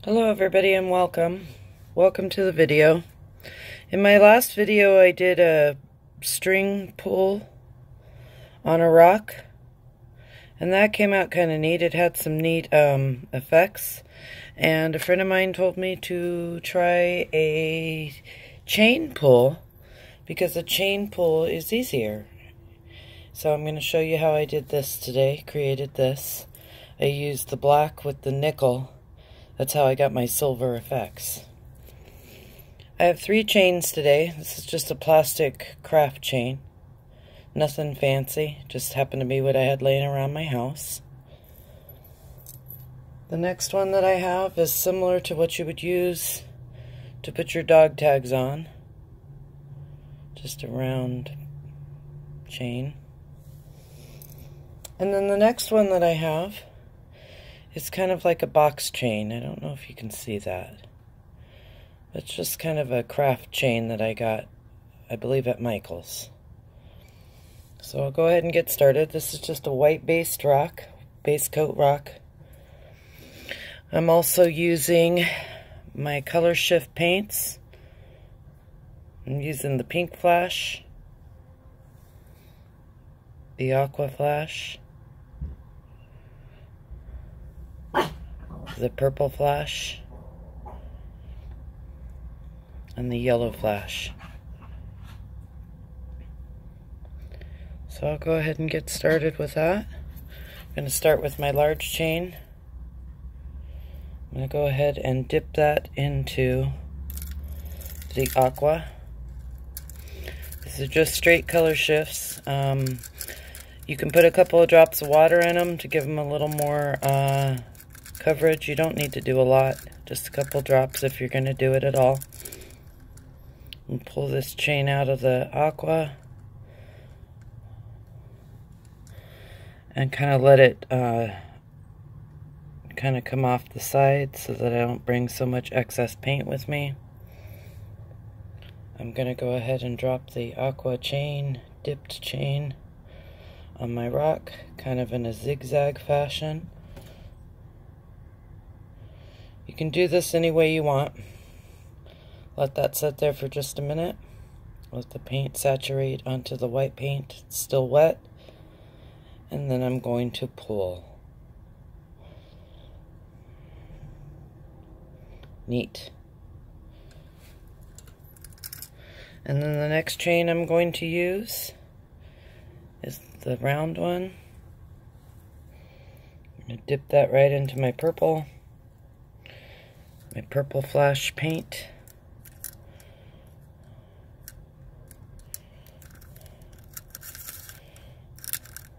Hello everybody and welcome. Welcome to the video. In my last video I did a string pull on a rock and that came out kind of neat. It had some neat effects, and a friend of mine told me to try a chain pull because a chain pull is easier. So I'm going to show you how I did this today, created this. I used the black with the nickel. That's how I got my silver effects. I have 3 chains today. This is just a plastic craft chain. Nothing fancy, just happened to be what I had laying around my house. The next one that I have is similar to what you would use to put your dog tags on. Just a round chain. And then the next one that I have, it's kind of like a box chain. I don't know if you can see that. It's just kind of a craft chain that I got, I believe, at Michael's. So I'll go ahead and get started. This is just a white based rock, base coat rock. I'm also using my Color Shift paints. I'm using the Pink Flash, the Aqua Flash, the Purple Flash, and the Yellow Flash. So I'll go ahead and get started with that. I'm going to start with my large chain. I'm going to go ahead and dip that into the Aqua. These are just straight color shifts. You can put a couple of drops of water in them to give them a little more coverage. You don't need to do a lot, just a couple drops if you're going to do it at all. And pull this chain out of the Aqua and kind of let it kind of come off the side so that I don't bring so much excess paint with me. I'm going to go ahead and drop the Aqua chain, dipped chain, on my rock, kind of in a zigzag fashion. You can do this any way you want. Let that sit there for just a minute. Let the paint saturate onto the white paint. It's still wet. And then I'm going to pull. Neat. And then the next chain I'm going to use is the round one. I'm going to dip that right into my purple flash paint.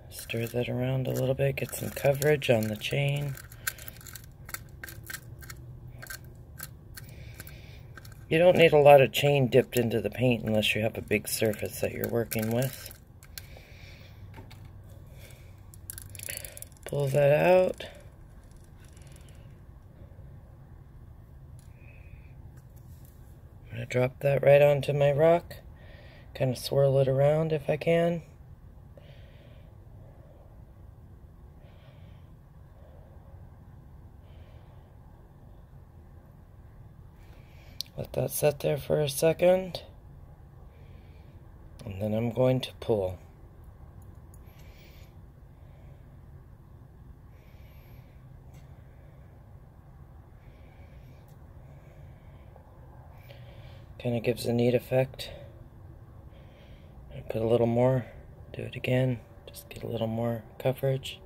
Stir that around a little bit, get some coverage on the chain. You don't need a lot of chain dipped into the paint unless you have a big surface that you're working with. Pull that out. I'm going to drop that right onto my rock. Kind of swirl it around if I can. Let that sit there for a second. And then I'm going to pull. Kind of gives a neat effect. I put a little more, do it again, just get a little more coverage.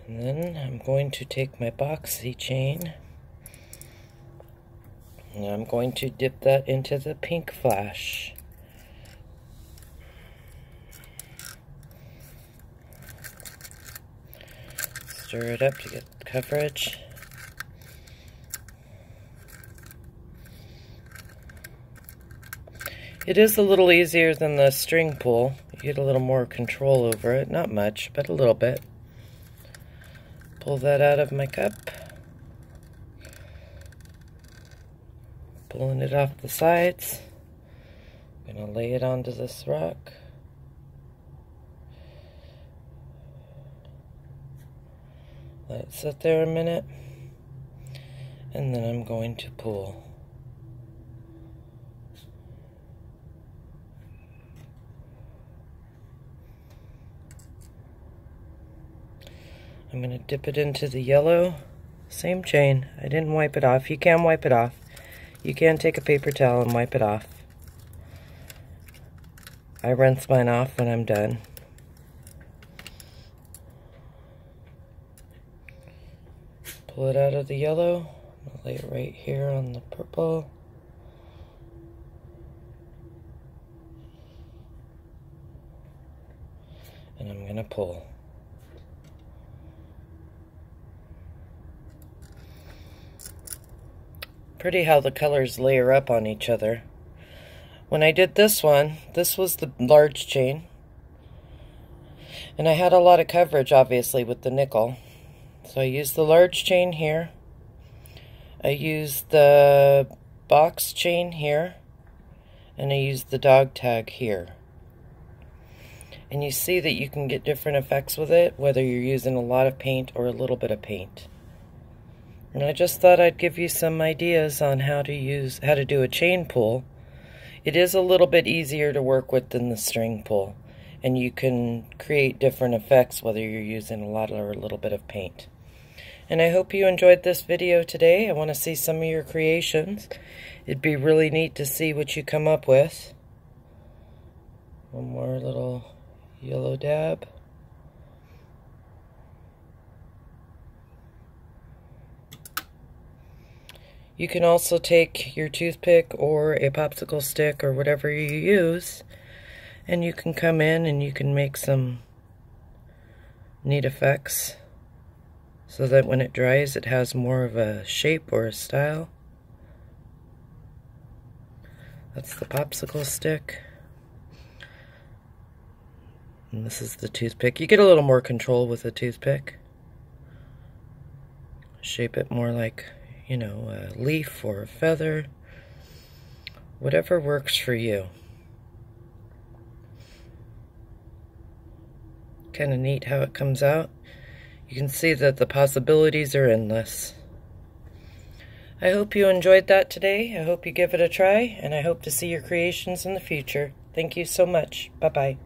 And then I'm going to take my boxy chain and I'm going to dip that into the Pink Flash. Stir it up to get coverage. It is a little easier than the string pull. You get a little more control over it. Not much, but a little bit. Pull that out of my cup. Pulling it off the sides. I'm going to lay it onto this rock. Let it sit there a minute, and then I'm going to pull. I'm going to dip it into the yellow. Same chain. I didn't wipe it off. You can wipe it off. You can take a paper towel and wipe it off. I rinse mine off when I'm done. Pull it out of the yellow. I'll lay it right here on the purple. And I'm going to pull. Pretty how the colors layer up on each other. When I did this one, this was the large chain. And I had a lot of coverage, obviously, with the nickel. So I used the large chain here. I used the box chain here. And I used the dog tag here. And you see that you can get different effects with it, whether you're using a lot of paint or a little bit of paint. And I just thought I'd give you some ideas on how to do a chain pull. It is a little bit easier to work with than the string pull, and you can create different effects whether you're using a lot or a little bit of paint. And I hope you enjoyed this video today. I want to see some of your creations. It'd be really neat to see what you come up with. One more little yellow dab. You can also take your toothpick or a popsicle stick or whatever you use, and you can come in and you can make some neat effects so that when it dries it has more of a shape or a style. That's the popsicle stick. And this is the toothpick. You get a little more control with a toothpick. Shape it more like, you know, a leaf or a feather, whatever works for you. Kind of neat how it comes out. You can see that the possibilities are endless. I hope you enjoyed that today. I hope you give it a try, and I hope to see your creations in the future. Thank you so much. Bye-bye.